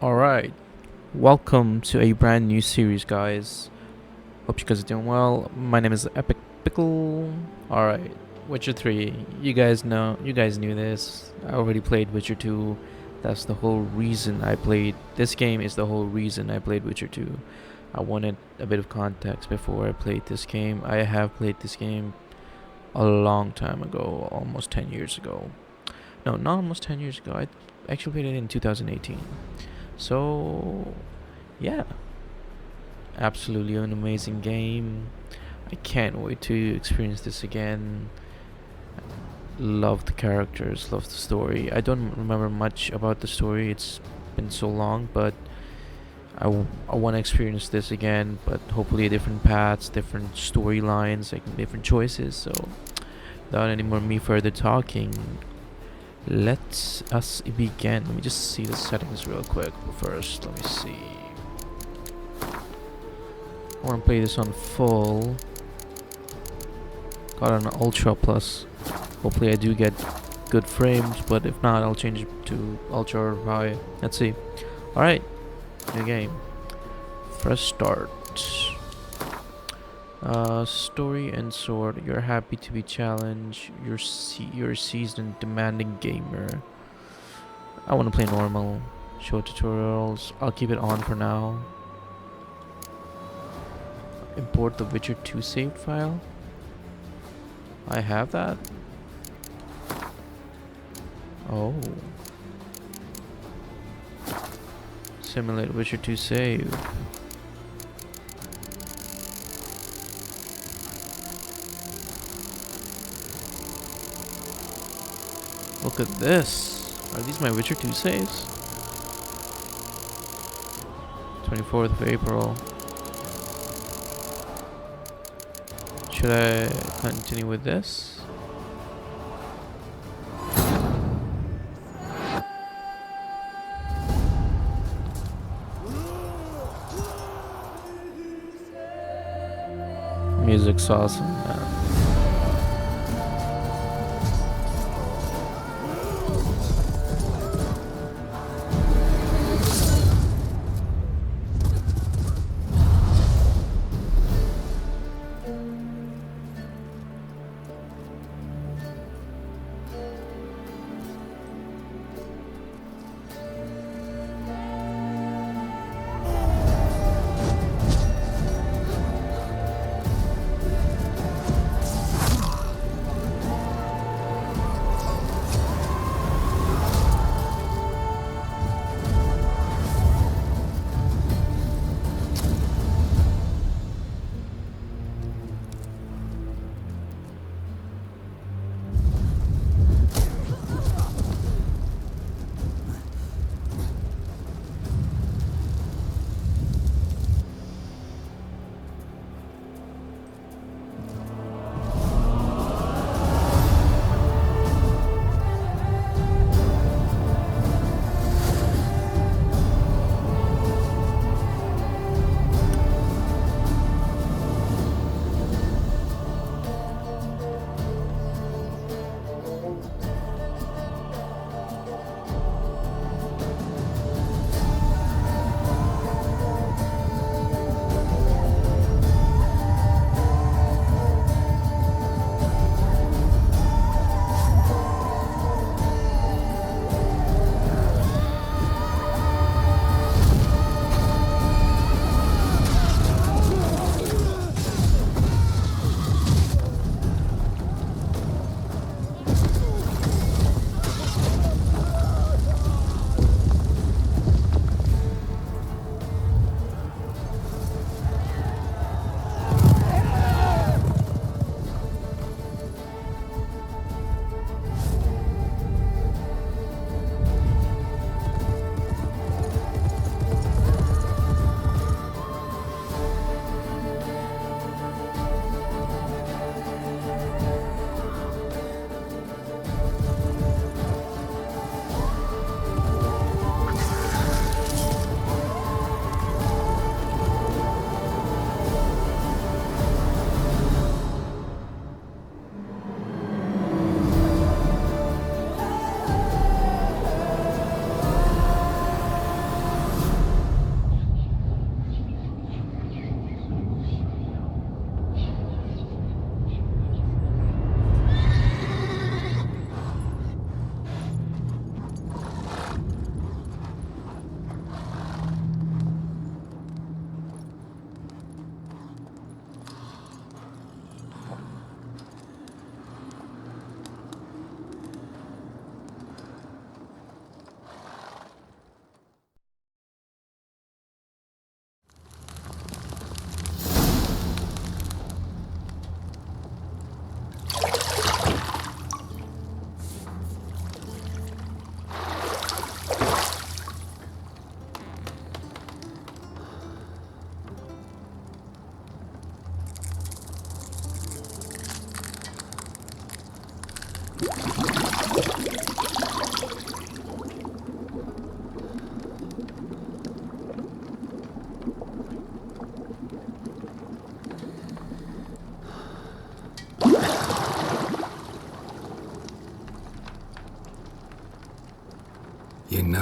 Alright, welcome to a brand new series, guys. Hope you guys are doing well. My name is Epic Pickle. Alright, Witcher 3. You guys knew this. I already played Witcher 2. That's the whole reason I played. This game is the whole reason I played Witcher 2. I wanted a bit of context before I played this game. I have played this game a long time ago, almost 10 years ago. No, not almost 10 years ago. I actually played it in 2018. So, yeah, absolutely an amazing game. I can't wait to experience this again. Love the characters, love the story. I don't remember much about the story, it's been so long, but I want to experience this again, but hopefully different paths, different storylines, like different choices. So, without any more me further talking, let us begin. Let me just see the settings real quick first. Let me see. I want to play this on full. Got an ultra plus. Hopefully I do get good frames, but if not, I'll change it to ultra or high. Let's see. Alright, new game. First start. Story and sword. You're happy to be challenged. You're a seasoned, demanding gamer. I want to play normal. Show tutorials. I'll keep it on for now. Import the Witcher 2 saved file. I have that. Oh. Simulate Witcher 2 save. Look at this. Are these my Witcher 2 saves? 24th of April. Should I continue with this? Music's awesome, man.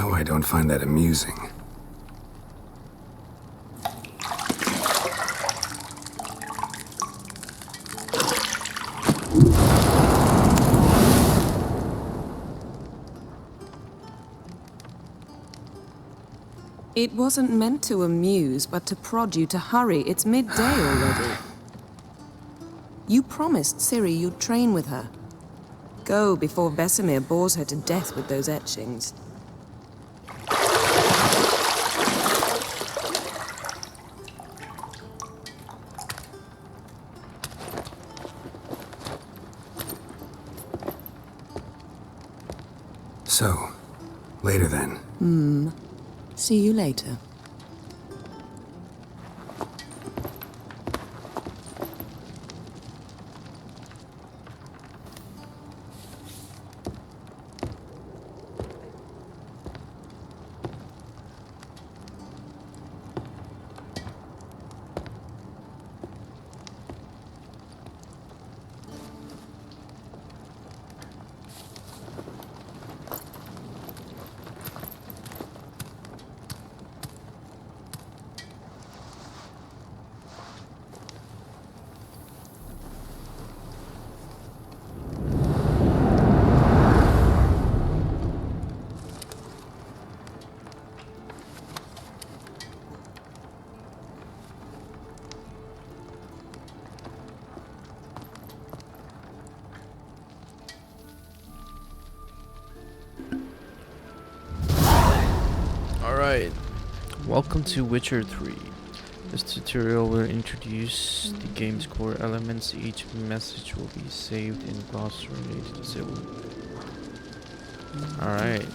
know I don't find that amusing. It wasn't meant to amuse, but to prod you to hurry. It's midday already. You promised Ciri you'd train with her. Go before Vesemir bores her to death with those etchings. So, later then. See you later. Alright, welcome to Witcher 3. This tutorial will introduce the game's core elements. Each message will be saved in glossary related to civil. Alright.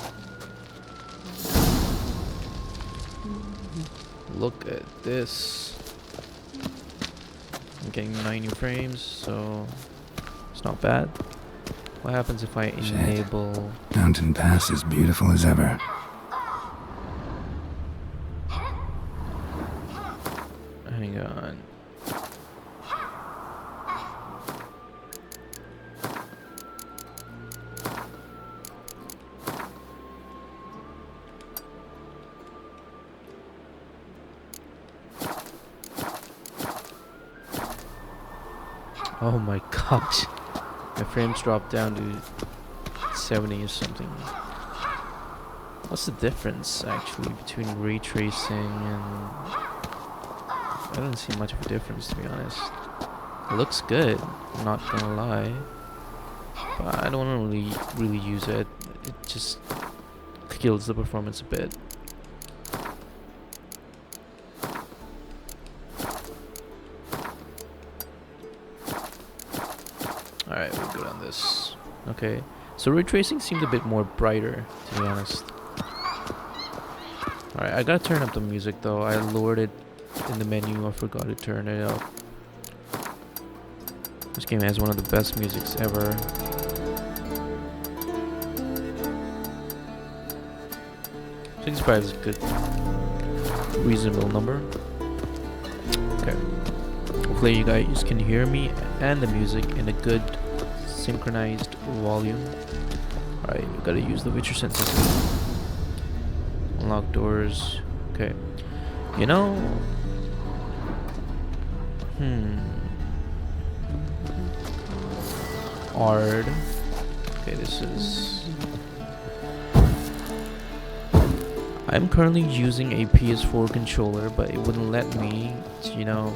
Look at this. I'm getting 90 frames, so it's not bad. What happens if I enable... Mountain Pass is beautiful as ever. Hang on. Oh my gosh. My frames dropped down to 70 or something. What's the difference actually between ray tracing and... I don't see much of a difference, to be honest. It looks good, I'm not gonna lie. But I don't really use it. It just kills the performance a bit. Alright, we're good on this. Okay, so ray tracing seemed a bit more brighter, to be honest. Alright, I gotta turn up the music though. I lowered it in the menu. I forgot to turn it up. This game has one of the best musics ever. I think 65 is a good, reasonable number. Okay. Hopefully you guys can hear me and the music in a good synchronized volume. Alright, we gotta use the Witcher senses. Unlock doors. Okay. You know... Ard. Okay, this is... I'm currently using a PS4 controller, but it wouldn't let me, you know,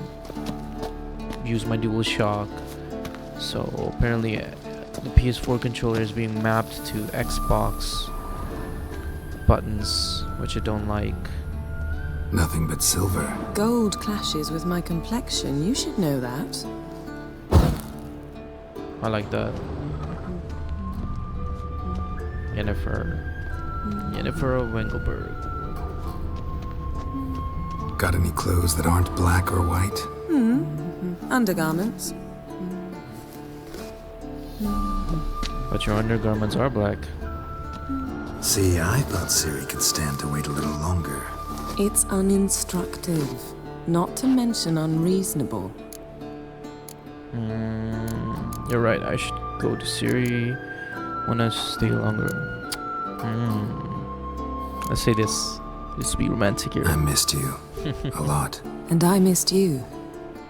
use my DualShock. So apparently the PS4 controller is being mapped to Xbox buttons, which I don't like. Nothing but silver. Gold clashes with my complexion. You should know that. I like that. Yennefer of Wengelberg. Got any clothes that aren't black or white? Undergarments. But your undergarments are black. See, I thought Ciri could stand to wait a little longer. It's uninstructive, not to mention unreasonable. You're right, I should go to Ciri. Wanna stay longer. Let's say this. This to be romantic here. I missed you. A lot. And I missed you.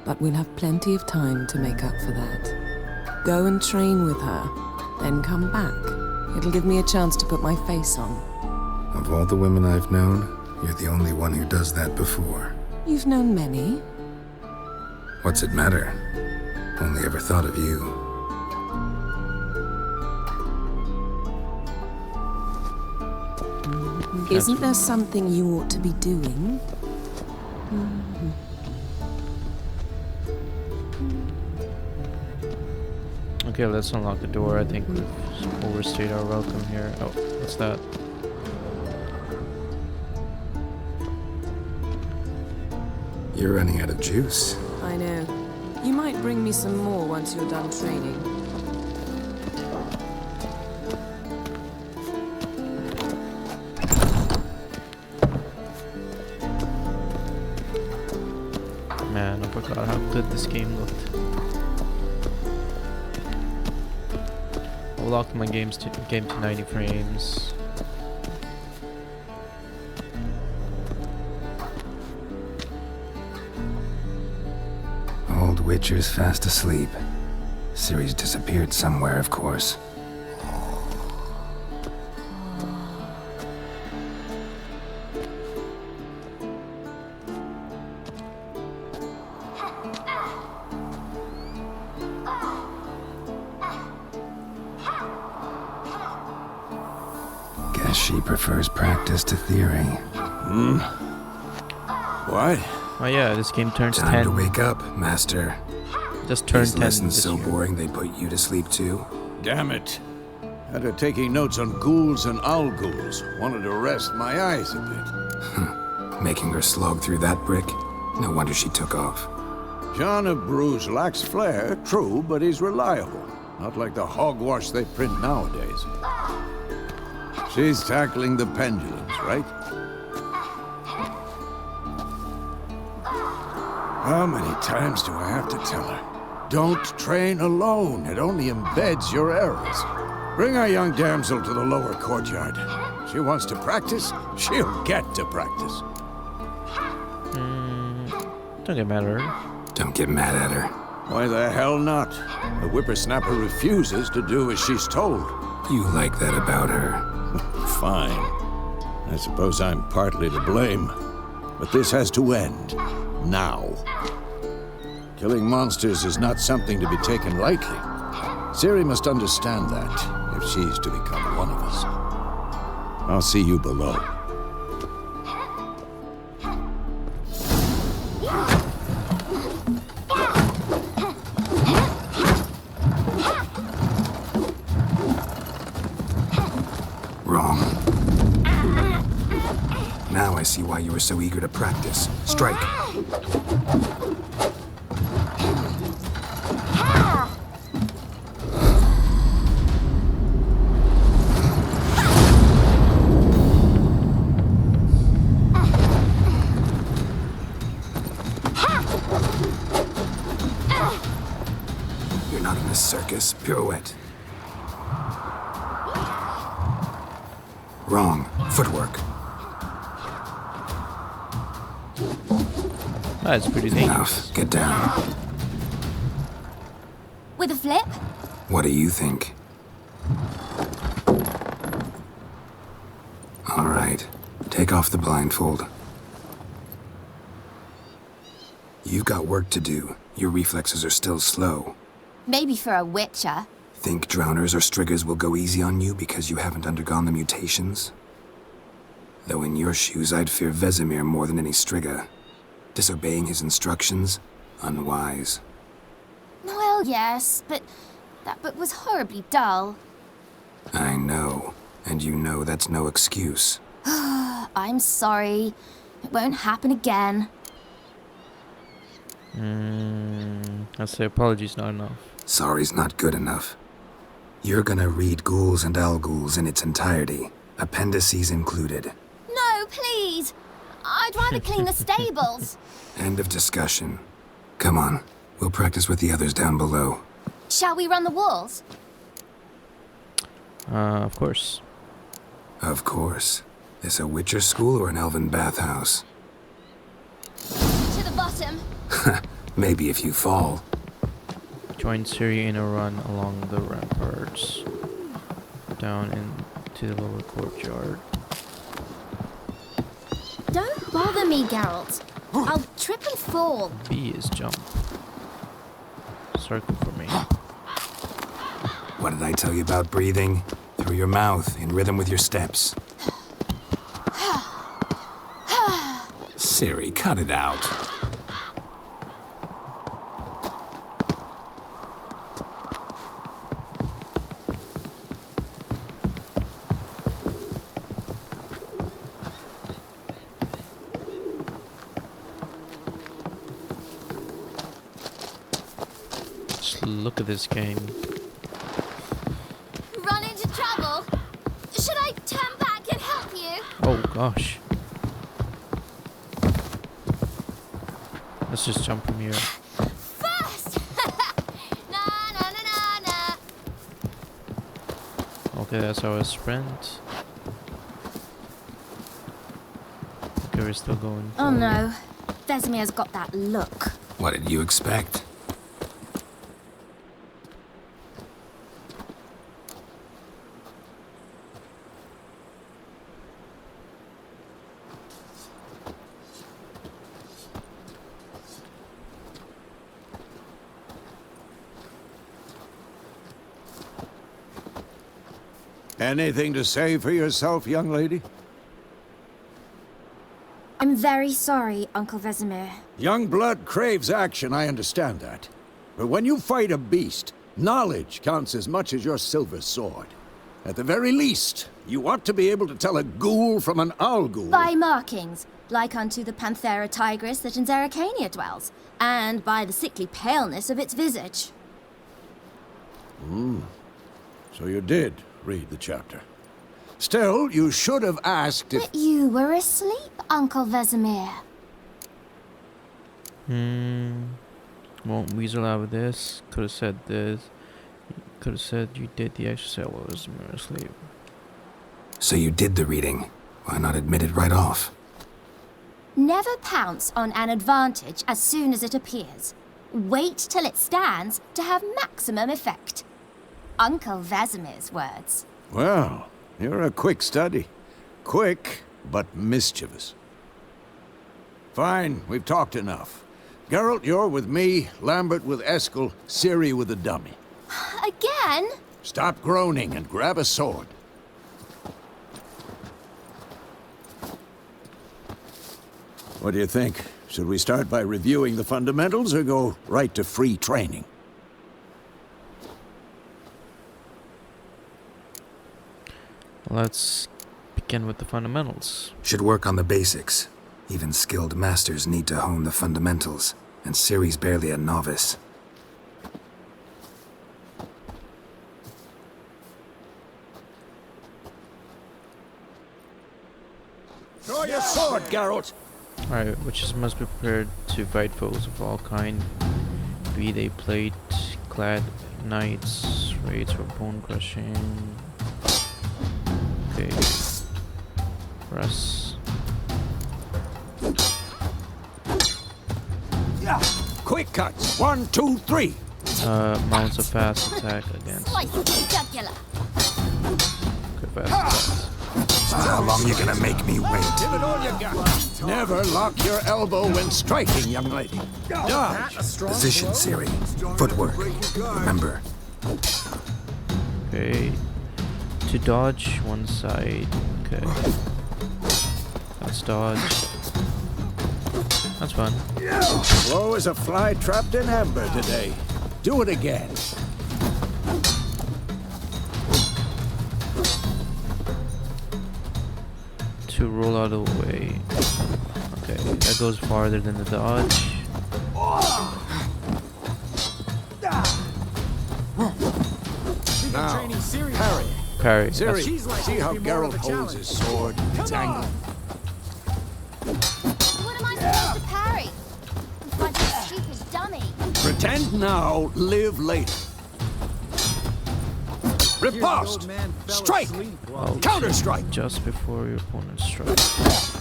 But we'll have plenty of time to make up for that. Go and train with her, then come back. It'll give me a chance to put my face on. Of all the women I've known, you're the only one who does that before. You've known many. What's it matter? Only ever thought of you. Isn't there something you ought to be doing? Okay, let's unlock the door. I think we've overstayed our welcome here. Oh, what's that? You're running out of juice. I know. You might bring me some more once you're done training. Man, I forgot how good this game looked. I'll lock my game to 90 frames. Old Witcher's fast asleep. Ciri's disappeared somewhere, of course. Guess she prefers practice to theory. What? Oh yeah, this game turns Time 10. to wake up, Master. Just turned These 10 lessons this so year. boring they put you to sleep too? Damn it. Had her taking notes on ghouls and owl ghouls. Wanted to rest my eyes a bit. Making her slog through that brick? No wonder she took off. John of Bruges lacks flair, true, but he's reliable. Not like the hogwash they print nowadays. She's tackling the pendulums, right? How many times do I have to tell her? Don't train alone. It only embeds your errors. Bring our young damsel to the lower courtyard. She wants to practice, she'll get to practice. Don't get mad at her. Don't get mad at her. Why the hell not? The whippersnapper refuses to do as she's told. You like that about her. Fine. I suppose I'm partly to blame. But this has to end. Now. Killing monsters is not something to be taken lightly. Ciri must understand that, if she's to become one of us. I'll see you below. Wrong. Now I see why you were so eager to practice. Strike. You're not in a circus. Pirouette. Wrong. Footwork. That's pretty dangerous. Enough. Get down. With a flip? What do you think? All right. Take off the blindfold. You've got work to do. Your reflexes are still slow. Maybe for a witcher. Think drowners or striggers will go easy on you because you haven't undergone the mutations? Though in your shoes, I'd fear Vesemir more than any strigger. Disobeying his instructions? Unwise. Well, yes, but that book was horribly dull. I know. And you know that's no excuse. I'm sorry. It won't happen again. I'd say apologies not enough. Sorry's not good enough. You're gonna read Ghouls and Ghouls in its entirety, appendices included. No, please! I'd rather clean the stables. End of discussion. Come on, we'll practice with the others down below. Shall we run the walls? Of course. Of course. This a Witcher school or an elven bathhouse? To the bottom. Maybe if you fall. Join Ciri in a run along the ramparts, down into the lower courtyard. Don't bother me, Geralt. I'll trip and fall. B is jump. Circle for me. What did I tell you about breathing? Through your mouth, in rhythm with your steps. Ciri, cut it out. Just look at this game. Run into trouble? Should I turn back and help you? Oh gosh. Let's just jump from here. First! Na na na na na. Okay, that's our sprint. Okay, we're still going. Oh forward. no. Vesemir's got that look. What did you expect? Anything to say for yourself, young lady? I'm very sorry, Uncle Vesemir. Young blood craves action, I understand that. But when you fight a beast, knowledge counts as much as your silver sword. At the very least, you ought to be able to tell a ghoul from an owl ghoul. By markings, like unto the Panthera tigris that in Zerrikania dwells, and by the sickly paleness of its visage. So you did read the chapter. Still, you should have asked if... But you were asleep, Uncle Vesemir. Won't weasel out of this. Could have said this. Could have said you did the exercise while I was asleep. So you did the reading. Why not admit it right off? Never pounce on an advantage as soon as it appears. Wait till it stands to have maximum effect. Uncle Vesemir's words. Well, you're a quick study. Quick, but mischievous. Fine, we've talked enough. Geralt, you're with me, Lambert with Eskel, Ciri with the dummy. Again? Stop groaning and grab a sword. What do you think? Should we start by reviewing the fundamentals or go right to free training? Let's begin with the fundamentals. Should work on the basics. Even skilled masters need to hone the fundamentals, and Ciri's barely a novice. Draw your sword, Geralt! Alright, witches must be prepared to fight foes of all kind, be they plate, clad knights, raids or bone crushing. Okay. Press. Quick cuts! 1, 2, 3! Mounts a fast attack against. Slice of the jugular. Okay, fast attacks. How long you gonna make me wait? Give it all you got! Never lock your elbow when striking, young lady. Dodge! Position, Ciri. Footwork. Remember. Okay. To dodge one side. Okay. That's dodge. That's fun. Slow as a fly trapped in amber today. Do it again. To roll out of the way. Okay, that goes farther than the dodge. Now, parry. Parry. Ciri, That's- see how Geralt holds his sword? It's angled. What am I supposed to parry? In front of a stupid dummy. Pretend now, live later. Riposte! Strike! Counter-strike! Just before your opponent strikes.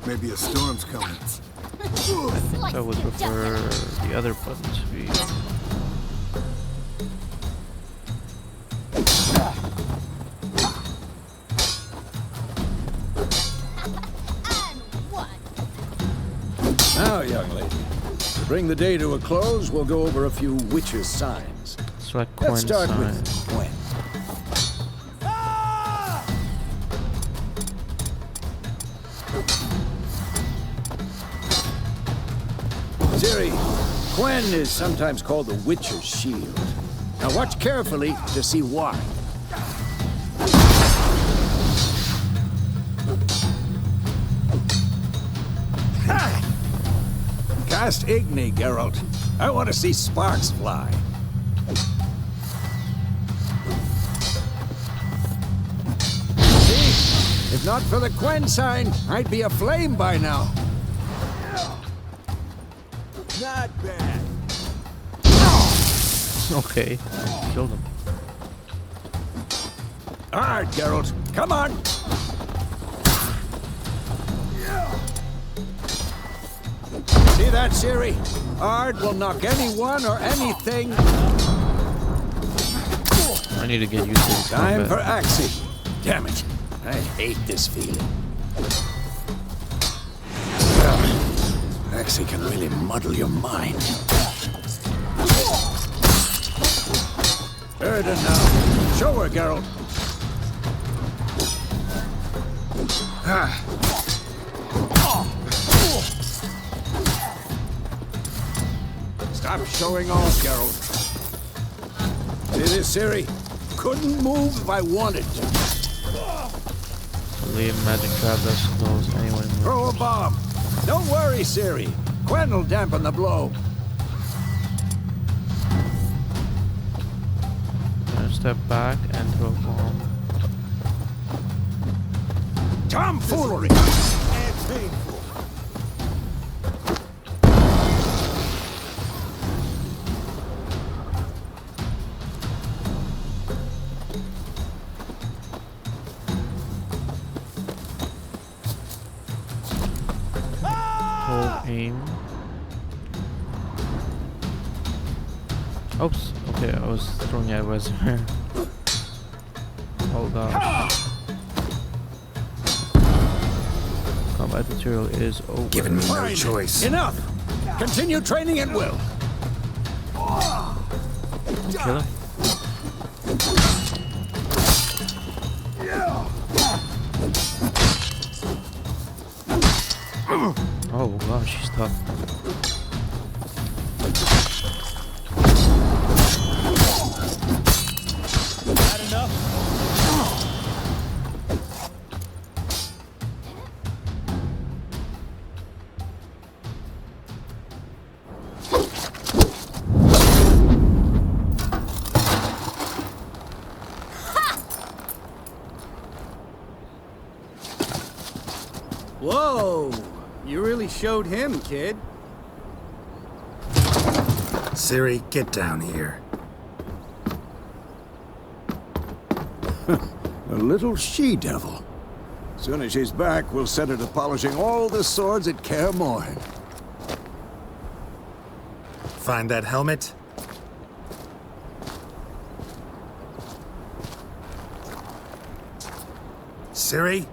Maybe a storm's coming. I would prefer the other button to be. Now, young lady, to bring the day to a close, we'll go over a few witches' signs. Select Let's coin start sign. with Gwen. Ciri, Gwen is sometimes called the Witcher's Shield. Now watch carefully to see why. Cast Igni, Geralt. I want to see sparks fly. See? If not for the Gwen sign, I'd be aflame by now. Not bad. Okay, killed him. All right, Geralt, come on. See that, Ciri? Ard will knock anyone or anything. I need to get used to this Time for combat. Axie. Damn it. I hate this feeling. Axie can really muddle your mind. Erden now. Show her, Geralt. Stop showing off, Geralt. See this, Ciri? Couldn't move if I wanted to. Leave magic trap that's close anyone moves. Throw a bomb. Don't worry, Ciri. Gwen will dampen the blow. Gonna step back and throw a bomb. Tomfoolery! And painful. Hold aim. Oops. Okay, I was throwing at Wesemir. Oh gosh. Combat tutorial is over. Given me no Fine. choice. Enough! Continue training at will. Kill him. Oh gosh, she's tough. Whoa! You really showed him, kid. Ciri, get down here. A little she-devil. Soon as she's back, we'll set her to polishing all the swords at Kaer Morhen. Find that helmet? Ciri?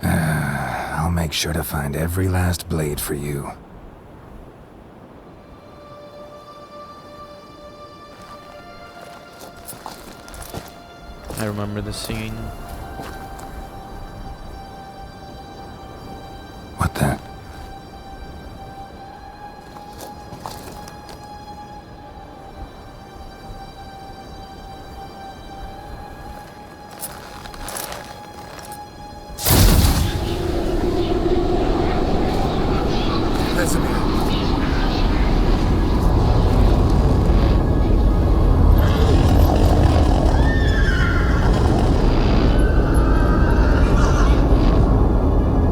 I'll make sure to find every last blade for you. I remember the scene. What the?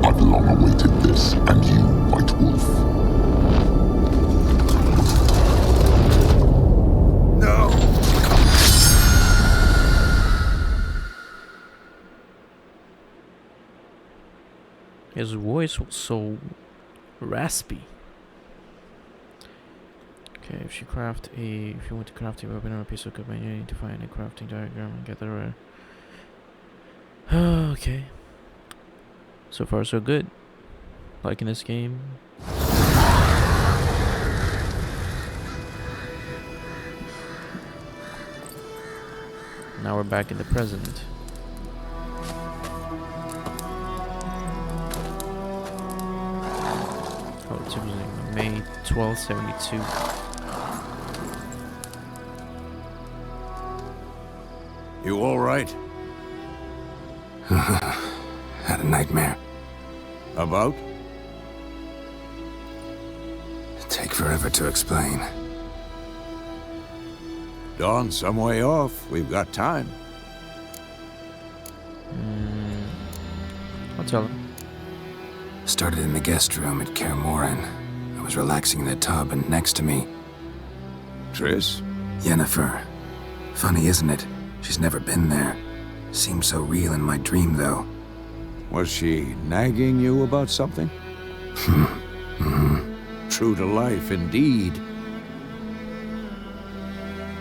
I've long awaited this. His voice was so raspy. Okay, if you want to craft a weapon or a piece of equipment, you need to find a crafting diagram and get the rare. Okay. So far, so good. Like in this game. Now we're back in the present. Oh, it's May 1272. You all right? Had a nightmare. About? Take forever to explain. Dawn's some way off. We've got time. I'll tell him. Started in the guest room at Kaer Morhen. I was relaxing in the tub, and next to me, Triss? Yennefer. Funny, isn't it? She's never been there. Seemed so real in my dream, though. Was she nagging you about something? True to life, indeed.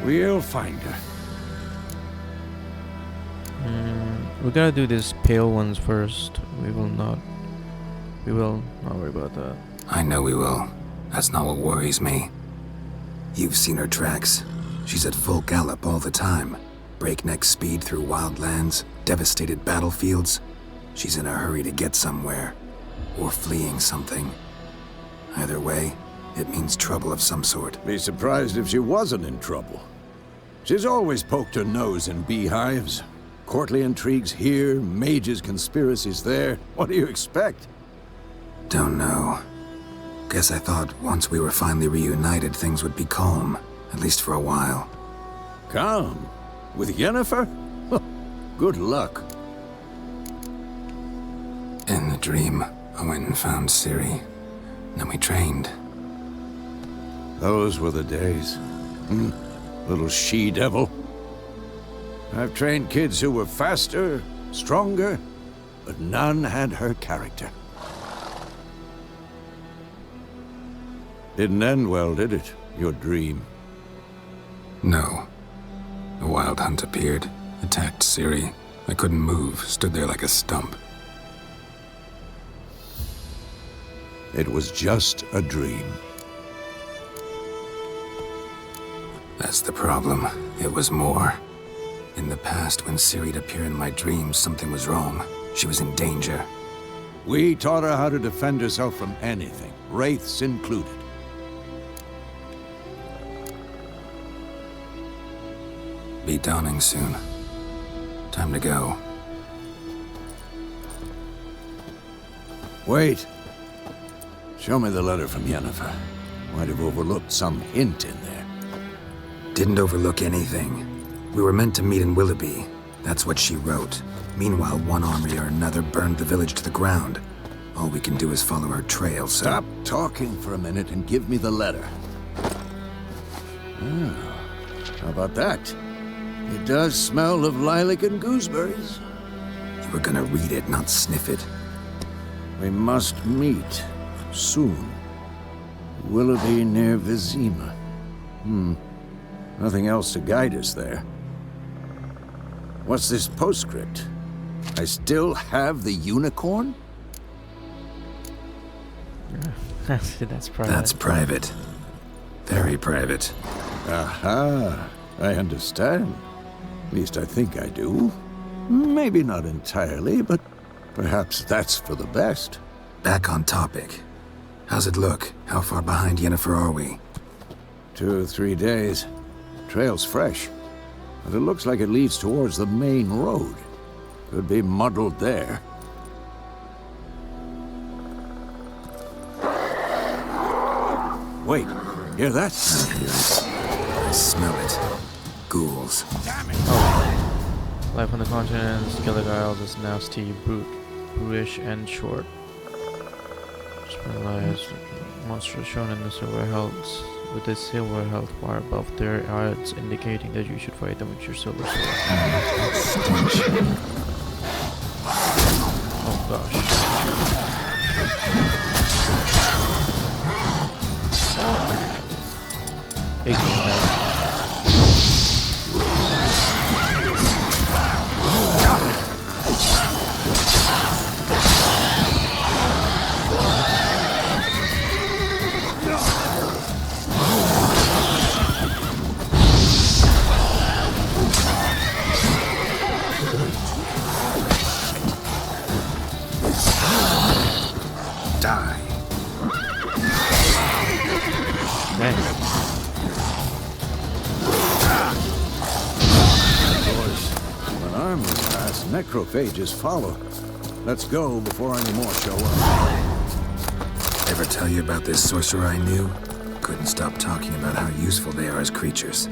We'll find her. We gotta do these pale ones first. We will not worry about that. I know we will. That's not what worries me. You've seen her tracks. She's at full gallop all the time. Breakneck speed through wild lands, devastated battlefields. She's in a hurry to get somewhere. Or fleeing something. Either way, it means trouble of some sort. Be surprised if she wasn't in trouble. She's always poked her nose in beehives. Courtly intrigues here, mages' conspiracies there. What do you expect? Don't know. Guess I thought once we were finally reunited, things would be calm. At least for a while. Calm? With Yennefer? Good luck. In the dream, I went and found Ciri. Then we trained. Those were the days. Little she-devil. I've trained kids who were faster, stronger, but none had her character. Didn't end well, did it? Your dream? No. A wild hunt appeared, attacked Ciri. I couldn't move, stood there like a stump. It was just a dream. That's the problem. It was more. In the past, when Ciri'd appear in my dreams, something was wrong. She was in danger. We taught her how to defend herself from anything, wraiths included. Be dawning soon. Time to go. Wait. Show me the letter from Yennefer. Might have overlooked some hint in there. Didn't overlook anything. We were meant to meet in Willoughby. That's what she wrote. Meanwhile, one army or another burned the village to the ground. All we can do is follow her trail, so... Stop talking for a minute and give me the letter. How about that? It does smell of lilac and gooseberries. You were gonna read it, not sniff it. We must meet. Soon. Willoughby near Vizima. Nothing else to guide us there. What's this postscript? I still have the unicorn? That's private. That's private. Very private. Aha, I understand. At least I think I do. Maybe not entirely, but perhaps that's for the best. Back on topic. How's it look? How far behind Yennefer are we? 2 or 3 days. Trail's fresh, but it looks like it leads towards the main road. Could be muddled there. Wait, hear that? I smell it. Ghouls. Life on the continent, Skellig Isles is nasty, brutish, and short. Specialized monsters shown in the silver helts, with the silver health bar above their eyes, indicating that you should fight them with your silver sword. Oh gosh. Ignore. Die. When armies pass, necrophages follow. Let's go before any more show up. Ever tell you about this sorcerer I knew? Couldn't stop talking about how useful they are as creatures.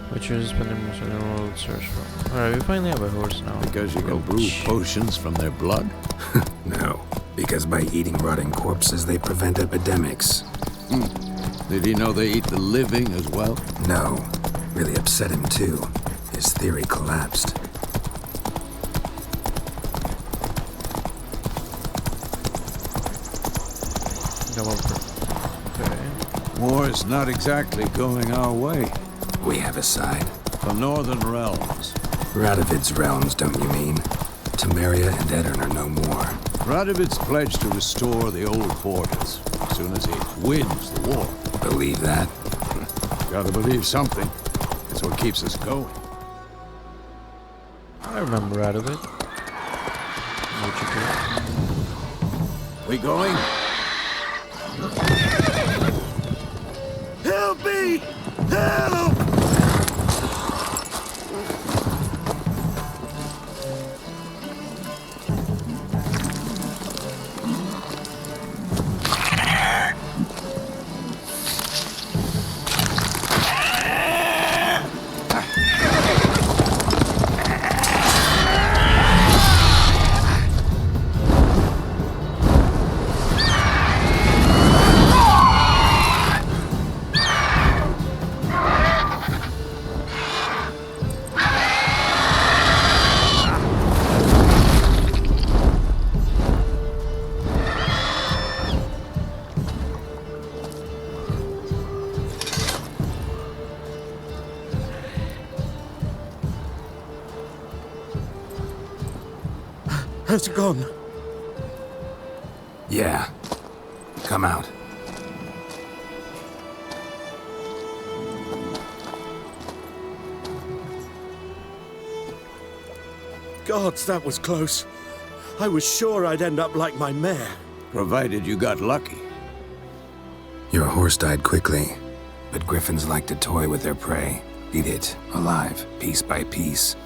Which is spending most of the world search for. Alright, we finally have a horse now. Because you can brew potions from their blood? No, because by eating rotting corpses, they prevent epidemics. Did he know they eat the living as well? No, really upset him too. His theory collapsed. Okay. War's not exactly going our way. We have a side. The Northern Realms. Radovid's realms, don't you mean? Temeria and Edirn are no more. Radovid's pledged to restore the old borders as soon as he wins the war. Believe that? Gotta believe something. It's what keeps us going. I remember out of it. We going? Help me! Help! How's it gone? Yeah. Come out. Gods, that was close. I was sure I'd end up like my mare. Provided you got lucky. Your horse died quickly, but griffins like to toy with their prey. Eat it, alive, piece by piece.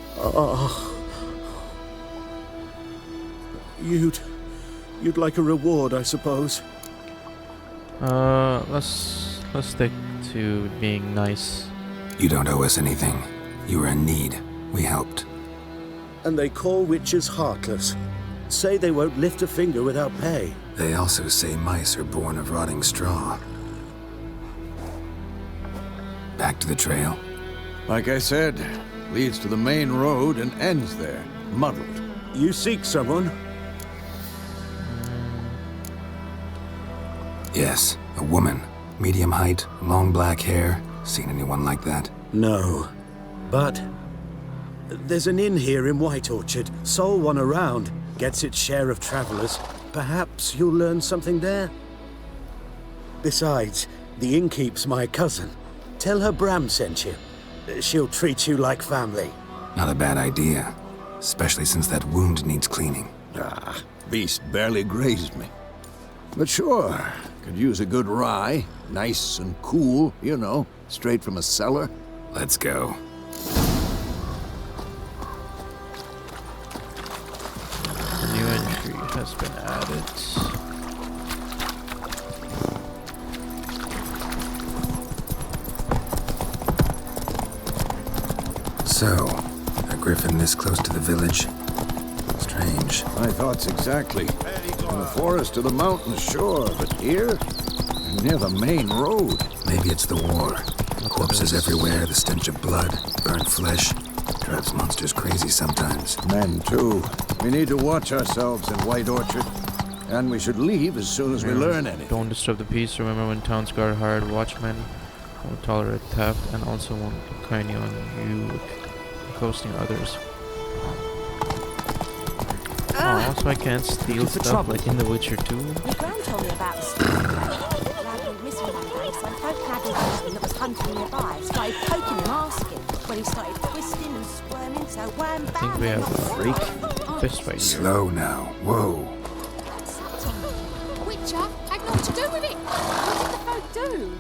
You'd like a reward, I suppose. Let's stick to being nice. You don't owe us anything. You were in need. We helped. And they call witches heartless. Say they won't lift a finger without pay. They also say mice are born of rotting straw. Back to the trail. Like I said, leads to the main road and ends there, muddled. You seek someone? Yes, a woman. Medium height, long black hair. Seen anyone like that? No. But there's an inn here in White Orchard. Sole one around. Gets its share of travelers. Perhaps you'll learn something there? Besides, the innkeep's my cousin. Tell her Bram sent you. She'll treat you like family. Not a bad idea. Especially since that wound needs cleaning. Beast barely grazed me. But sure, could use a good rye. Nice and cool, you know, straight from a cellar. Let's go. New entry has been added. So, a griffin this close to the village? Strange. My thoughts exactly. In the forest or the mountains, sure, but here? Near the main road. Maybe it's the war. Corpses everywhere, the stench of blood, burnt flesh. Drives monsters crazy sometimes. Men, too. We need to watch ourselves in White Orchard. And we should leave as soon as we learn anything. Don't disturb the peace. Remember, when towns guard hired watchmen, won't tolerate theft, and also won't be kindly on you coasting others. Oh, so I can't steal stuff like in The Witcher 2. Your gran told me about the story. Lad went missing one day, so folk nagging husband that was hunting nearby started poking him, asking. When he started twisting and squirming, so wham bam. I think we have a fist fight here. Slow now. Whoa. Witcher had naught to do with it. What did the folk do?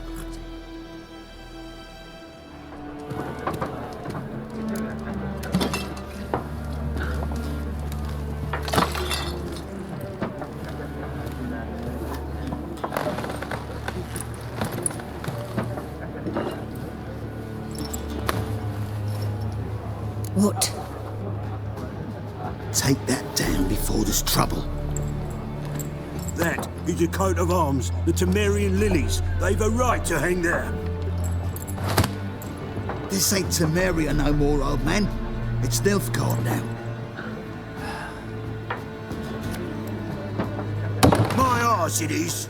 What? Take that down before there's trouble. That is a coat of arms, the Temerian lilies. They've a right to hang there. This ain't Temeria no more, old man. It's Nilfgaard now. My arse it is.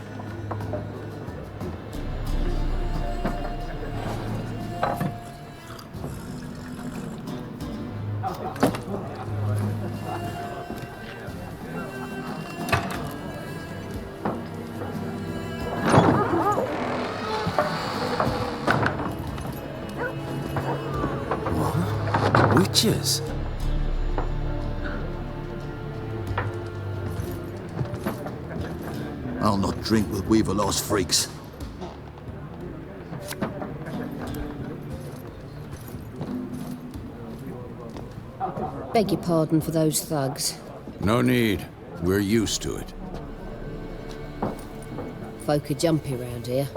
Witches? I'll not drink with Weaverlost freaks. Beg your pardon for those thugs. No need. We're used to it. Folk are jumpy round here.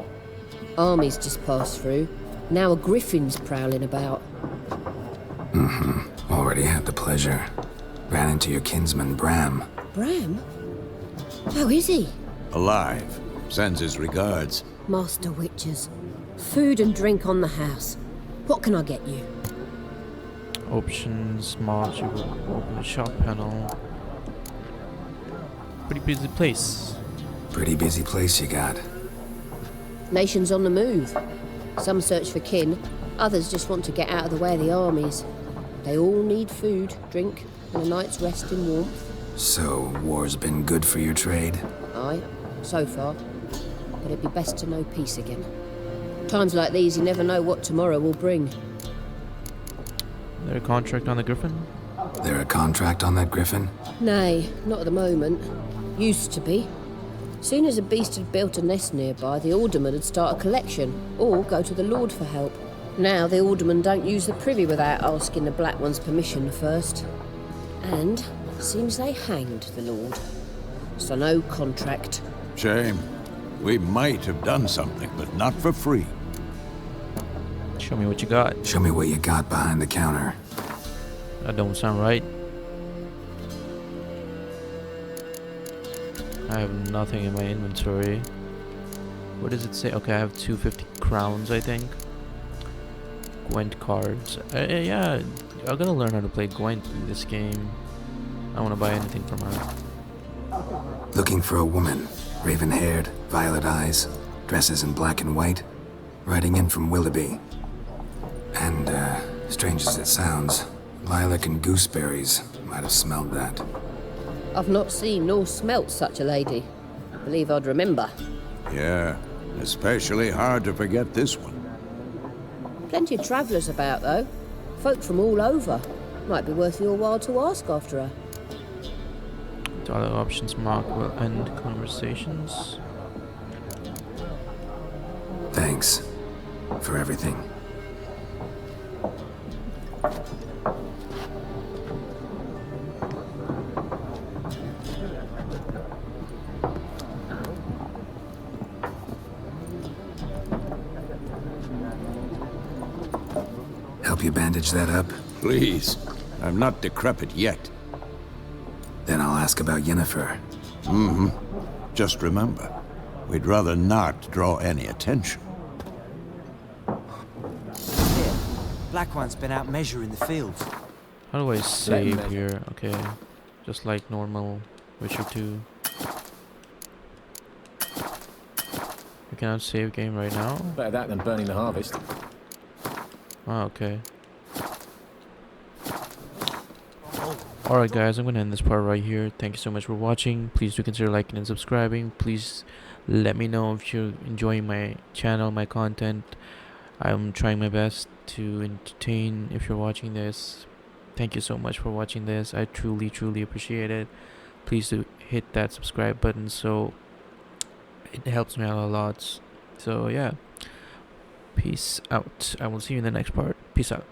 Armies just passed through. Now a griffin's prowling about. Already had the pleasure. Ran into your kinsman, Bram. Bram? How is he? Alive. Sends his regards. Master Witchers. Food and drink on the house. What can I get you? Options, module, open the shop panel. Pretty busy place. Pretty busy place you got. Nations on the move. Some search for kin, others just want to get out of the way of the armies. They all need food, drink, and a night's rest in warmth. So, war's been good for your trade? Aye, so far. But it'd be best to know peace again. Times like these, you never know what tomorrow will bring. Their contract on the Griffin? There a contract on that griffin? Nay, not at the moment. Used to be. Soon as a beast had built a nest nearby, the alderman would start a collection, or go to the Lord for help. Now the aldermen don't use the privy without asking the Black One's permission first. And seems they hanged the Lord. So no contract. Shame. We might have done something, but not for free. Show me what you got. Show me what you got behind the counter. That don't sound right. I have nothing in my inventory. What does it say? Okay, I have 250 crowns, I think. Gwent cards. Yeah, I'm gonna learn how to play Gwent in this game. I don't want to buy anything from her. Looking for a woman. Raven-haired, violet eyes, dresses in black and white. Riding in from Willoughby. And, strange as it sounds, lilac and gooseberries might have smelled that. I've not seen nor smelt such a lady. Believe I'd remember. Yeah, especially hard to forget this one. Plenty of travellers about, though. Folk from all over. Might be worth your while to ask after her. Other options mark will end conversations. Thanks for everything. Help you bandage that up? Please. I'm not decrepit yet. Then I'll ask about Yennefer. Just remember, we'd rather not draw any attention. Here, Black One's been out measuring the fields. How do I save here? Okay, just like normal Witcher 2. cannot save game right now. Better that than burning the harvest. Oh, okay. Alright guys, I'm gonna end this part right here. Thank you so much for watching. Please do consider liking and subscribing. Please let me know if you're enjoying my channel, my content. I'm trying my best to entertain if you're watching this. Thank you so much for watching this. I truly appreciate it. Please do hit that subscribe button, so it helps me out a lot. So yeah, peace out. I will see you in the next part. Peace out.